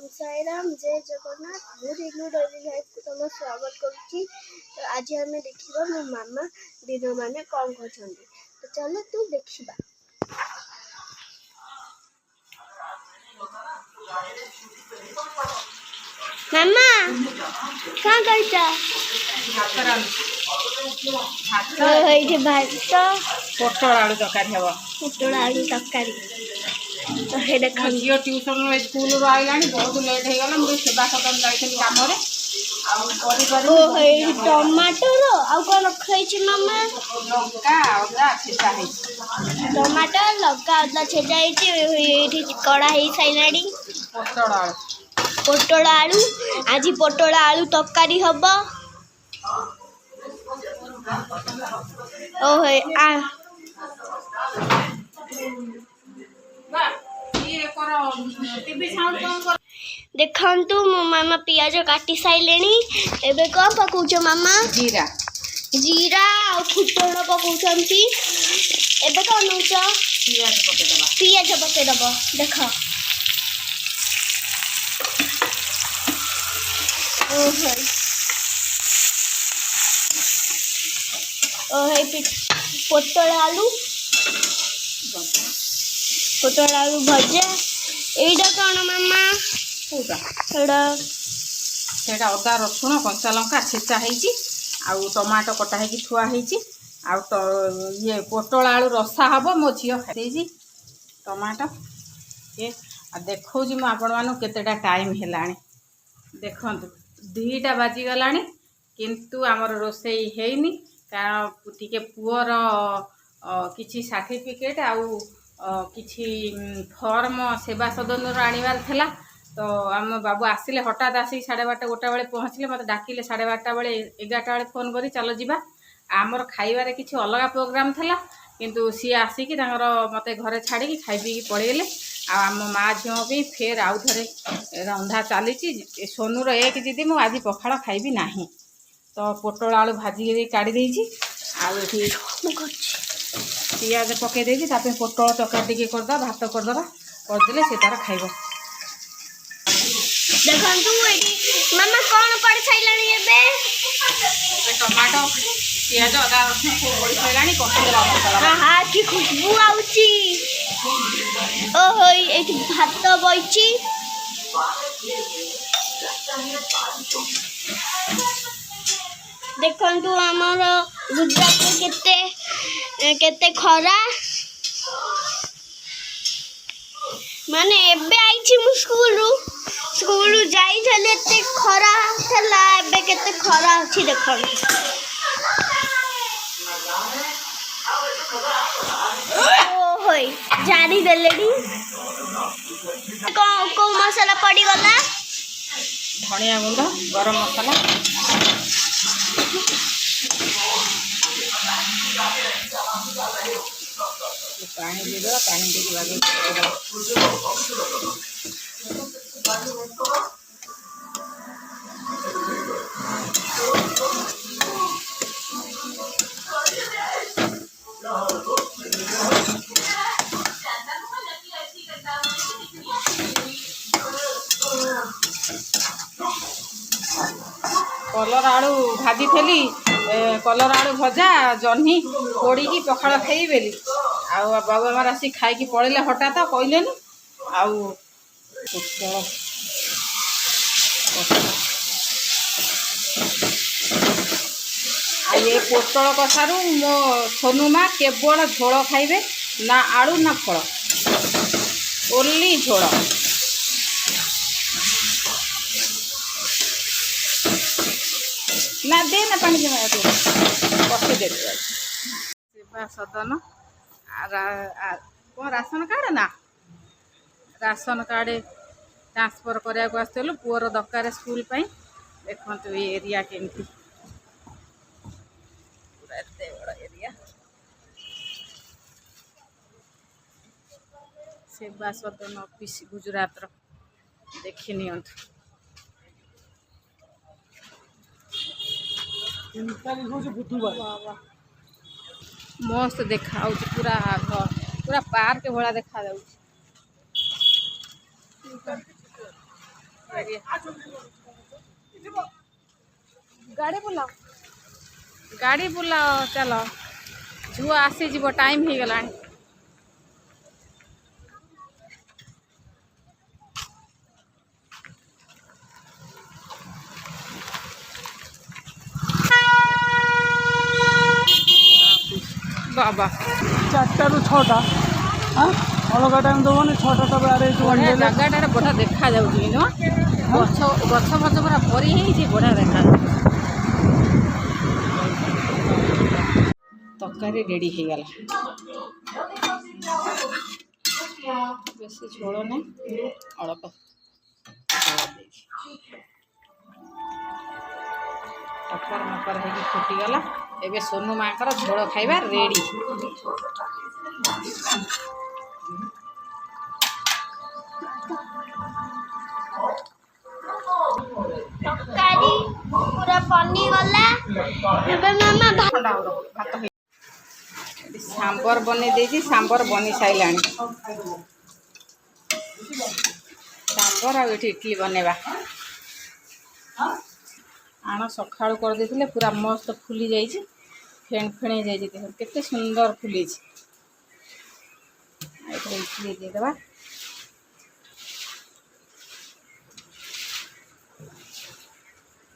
साईराम जय जगन्नाथ मु renew daily life को तुम स्वागत करुच्ची। तो आज आम देखा मो मामा दिन मैंने कौन कर तो चलो तू देखा। मामा कहाँ कर भात पोटल आलू तरकारी हम पोटल आलू तरकारी तो हे देख झील ट्यूशन स्कूल आईला बहुत लेट हो गला मुझे सेवा सदन जाइए कम टमाटर आउ कौन रखाई मामा लंका अदा छेचा टमाटर लंका अदा छेचा कड़ा हो सारे पोटल आलू आज पोटल आलू तरकारी हम देखु मो मामा पियाज काटी सारे एबे कौन पकाउछ मामा जीरा जीरा और फुटण पकाउछन एबे कौन नौछ पियाज पकेदब देख पोटल आलू भजा एटा कौन मामा सेटा अदा रसुण कंचा लंका छेचा होती आउ टमाटो कटा होगी थुआ होती आउ तो ये पोटल आलू रसा हम मो झी खाई टमाटो ये देखो जी आपण मानू केतेटा टाइम है देखु 2टा बाजीगला किंतु आमर रोसई हैनी कारण टिके पुअर किछि सर्टिफिकेट आउ किछि फॉर्म सेवा सदन आनिबार थिला तो आम बाबू आसिले हठात आसिक 12:30 गोटा बेले पहुँचले मत डाकिले 12:30 बेले 11टा बेले फोन करी चलो जीवा आमर खाइबारे किछि अलगा प्रोग्राम थिला किंतु सी आसिकी मते घरे छाड़ी खाई पी पड़ेगले आम माँ झील भी फेर आउ थे रंधा चली सोनूर एक दीदी मु आज पखाड़ खाइबी नहीं तो पोटल आलू भाजी काढ़ी देछि पियाज पकई देछि तापर पोटल तरकारी टिके करदा भात करदबा करदेले से तार खाइबो। देखंतु एडी मामा कोन पड़ छाइलानी एबे टमाटो पियाज अदा रसुण को पड़ छाइलानी कसेला मसला हां की खुशबू आउची ओहो एठी भात बइची देखंतु हमर गुजरात केते केते खरा माने एबे आइछि मु स्कूल जाई छले ते खरा थला एबे केते खरा अछि देखन ओहोय जानी देलेडी को मसाला पड़ी गला धनिया गुंड गरम मसाला पानी दे पानी दे कलर आलू भाजी थी कलर आलू भजा जह्नी पोड़ी पखाड़ खाई बेली आउ बाबू आम आसी खाई पड़े हठात कहले आउ ये पोटल कषारू मो सोनू माँ केवल झोल खाइबे ना आलू ना फल ओनली झोल ना दे ना पानी जमा कषे दे सेवा सदन कौन राशन कार्ड ना राशन कार्ड ट्रांसफर कराया आसलु पुअर दरकार स्कूल देखो ये एरिया केमती पूरा एते बड़ा एरिया सेवा सदन ऑफिस गुजरात रो देखि नियंतु मस्त देखा पूरा पूरा पार्क भाया देखा गाड़ी बुलाओ चल झुआ आसीज टाइम हो गला बाबा 4टा ରୁ 6ଟା अलग टाइम देवनी 6टा तब आरे जगह बढ़िया देखा जाऊँगी न गछ गछ फछ पूरा भरी बढ़िया देखा तरकारी रेडी हो गला बेसी झोल नहीं अल्प टकर मकर हो फुटीगला एबे सोनू माँ झोल खाइबा रेडी तरकारी पूरा बनी गला एबे मामा भात सांबर बने देजी सांबर बनी साइलानी सांबर आ इडली बनेबा आण सकाळु कर देथिले पूरा मस्त फुली जाइए फेण फेणे जाइए देख केते सुंदर फुली इडली देदेबा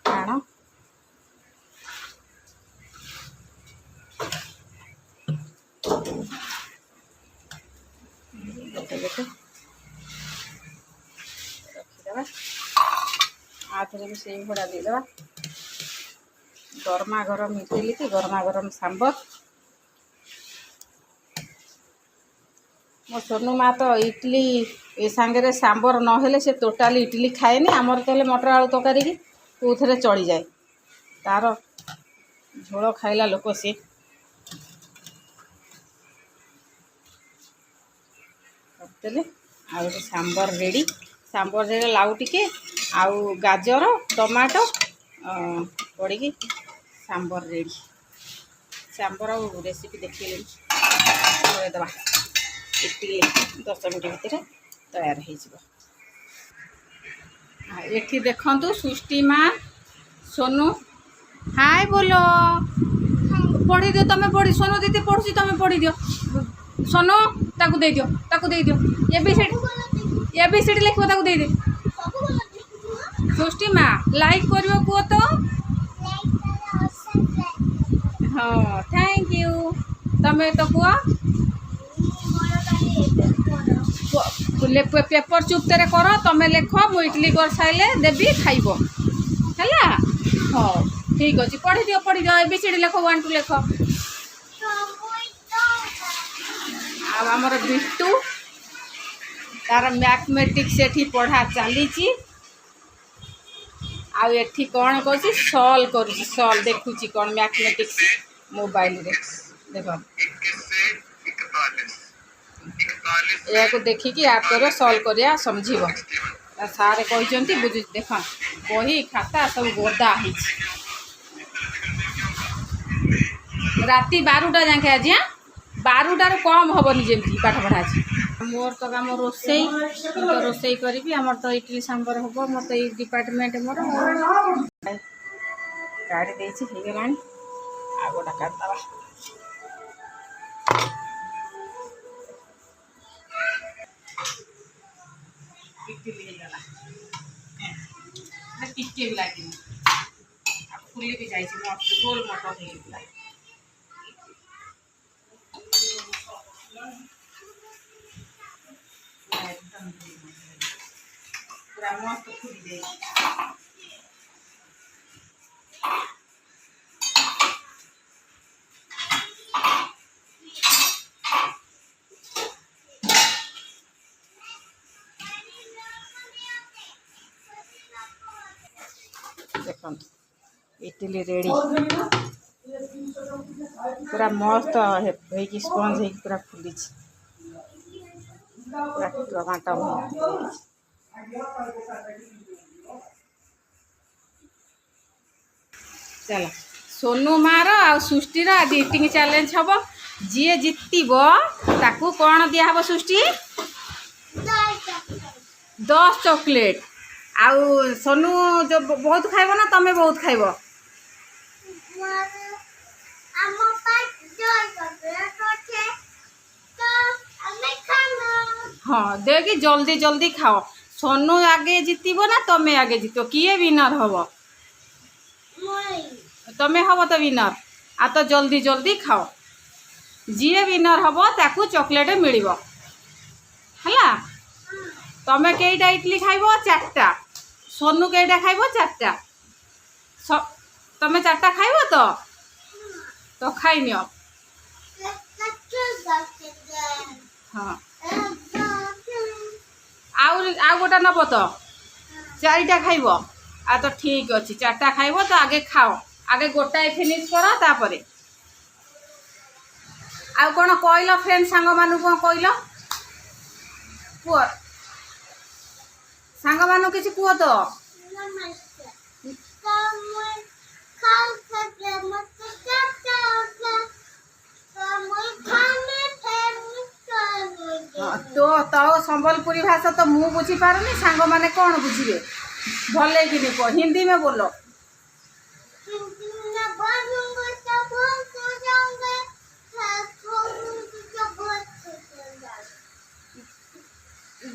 आण गोटे गोटे रखीदेवा आधे भी से घोड़ा देदेवा गरमा गरम इडली की गरमा गरम सांबर मो सोनू माँ तो इडली ए सांगे सांबर नहेले से टोटाली इडली खाएनी आमर तो मटर आलू तरकारी की कौथे चली जाए तार झोल खाइला लोक सी करदेले आ सांबर रेडी सांबर रे लाउ टिके आउ गाजर टमाटो पड़ी सांबर रेडी सांबर रेसिपी देखिए दबा इडली 10 मिनट भितर तैयार हो देखु सृष्टि माँ सोनू हाय बोलो पढ़ी दियो तुम पढ़ी सोनू दीदी पढ़ुची तुम पढ़ी दियो सोनू ताकू दे दियो ए बी सी डी लिखो ताकू दे दे सृष्टि माँ लाइक करियो को तो हाँ थैंक यू तमें तो कुआ पेपर चुप्तर कर तुम लेख मु इडली कर सारे देवी खाइब है हाँ ठीक अच्छे पढ़ी दियो एबीसीडी लेख 1 2 लेख आमर बिट्टू तार मैथमेटिक्स एठी पढ़ा चली आठी कौन कर सॉल्व कर सॉल्व देखुची कौन मैथमेटिक्स मोबाइल रे देख या देखिकी आप कर सॉल्व करिया समझिब सारे कहते बुझ देख बही खाता सब गदा राति 12टा जाके आज 12टार कम हेनी जमी पाठ पढ़ा मोर तो कम रोसई तो रोसई करी आमर तो इडली सांबर हम मत ये डिपार्टमेंट मोर गाड़ी देगला आ गोटा काटदवा इडली टिके भी लगे फुली भी जाए मस्त गोल मटर हो पूरा मस्त फुली जाए देख इडली रेडी पूरा मस्त हो स्पंज हो पूरा फुली पूरा टमाटो चल सोनू मार आ सृष्टि आज इटिंग चैलेंज हम जी जितब कौन दिहब सृष्टि 10 चॉकलेट आउ सोनू जो बहुत खाइब ना तमें बहुत खाइब हाँ देखी जल्दी जल्दी खाओ सोनू आगे जीतब ना तमें आगे जीत किए विनर हम तमें हम तो विनर आ तो जल्दी जल्दी खाओ जी विनर हम ताकू चॉकलेट मिल है तमें कईटा इडली खाइब 4टा सोनू कईटा खाइब 4टा तमें 4टा खाइब तो खाई नियो हाँ आउ गोटा नब तो 4टा खाइब आ तो ठीक अच्छे 4टा खाइब तो आगे खाओ आगे गोटाए फिनिश कर तापर आउ कौन कहल फ्रेंड सांग मानू कौन कहल पुआ सांग मानू किसी कुह तो तो संबलपुरी भाषा तो मु बुझी पारुनी सांग माने कौन बुझिबे भले कि नहीं कह हिंदी में बोलो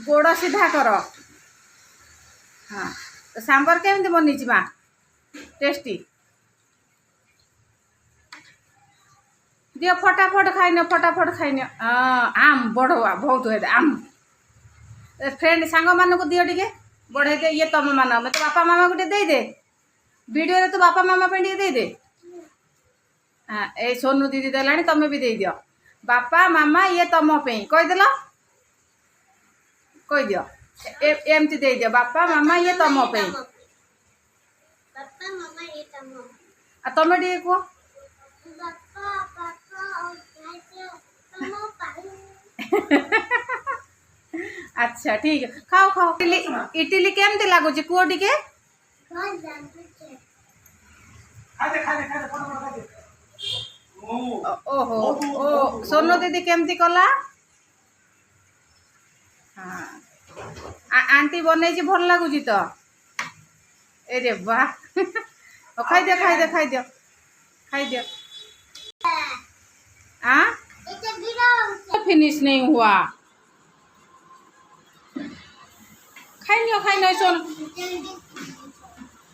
गोड़ सीधा कर हाँ तो सांबर केमती बनी माँ टेस्टी दियो फटाफट खाइन आम बढ़वा बहुत है आम फ्रेंड सांग मान को दियो टे बढ़े दे ये तुम मान मैं तो बापा मामा को दे दे वीडियो रे तो बापा मामा पे दे दे हाँ ए सोनू दीदी देलानी तमें भी दे दियो बापा मामा ये तुम पे कहीदेल कही दियो एमती दे दियो बापा मामा ये तुम पे आ तमें टे कह अच्छा ठीक है खाओ खाओ इडली केमती लगुच कुह टे ओहो ओ सोनू दीदी केमती कला हाँ आंटी बन भल लगुच तो ए वाह खाई दियो फिनिश नहीं हुआ खाई नियो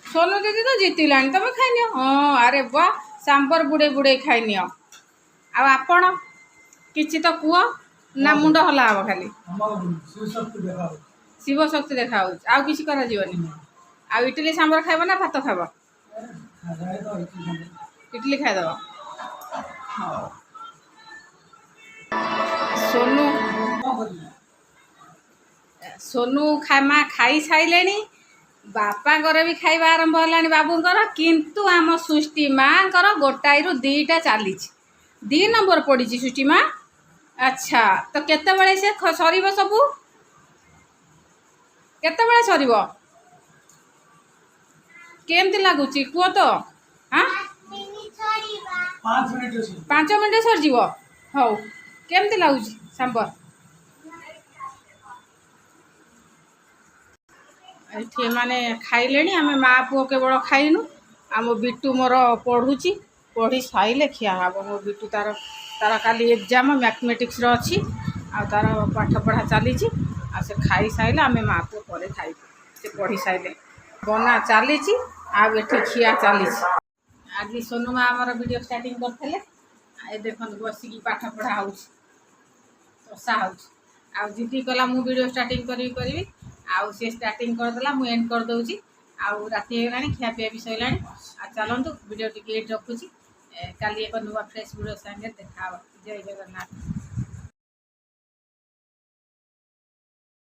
सोनू दीदी तो जीतिला तमें खाई नियो हाँ अरे वाह सांबर बुड़े बुड़े खाई नियो आपण किछि तो कुह ना मुंड हला हम खाली शिव शक्ति देखा आउ किसी करा जीवनी आ इडली सांबर खाइब ना भात खाइब इडली खाइदब सोनू सोनू माँ खाई सारे बापा भी खाइबा आरंभ है बाबूंकर किंतु आम सृष्टि माँ गोटाई रु 2टा चली 2 नंबर पड़ी सृष्टि माँ अच्छा तो केते से सर सबू केते सर केमती लगुच कुह तो हाँ 5 मिनट सर जीव हौ केमती लगुच सांबर ये माने खाइले आम माँ पुओ केवल खाइनु आम बिटू मोर पढ़ुची पढ़ी सारे खिया हम मो बिटू तार तार काली एग्जाम मैथमेटिक्स अच्छी आ तार पाठ पढ़ा चली से खाई सारे आम माँ पुओ पर खाइबू से पढ़ी सारे बना चली आठ खिया चली आज सोनू माँ आमर वीडियो स्टार्टिंग करते देख बसिकी पाठ पढ़ा होसा हो जिद्दी कला मु वीडियो स्टार्टिंग करी आउ सी स्टार्टिंग करदेला मु एंड कर दूची आउ राति होगा खियापिया भी सैला चलतु वीडियो टी रखुची काली एक नुआ फ्रेश वीडियो संगे देखा जय जगन्नाथ।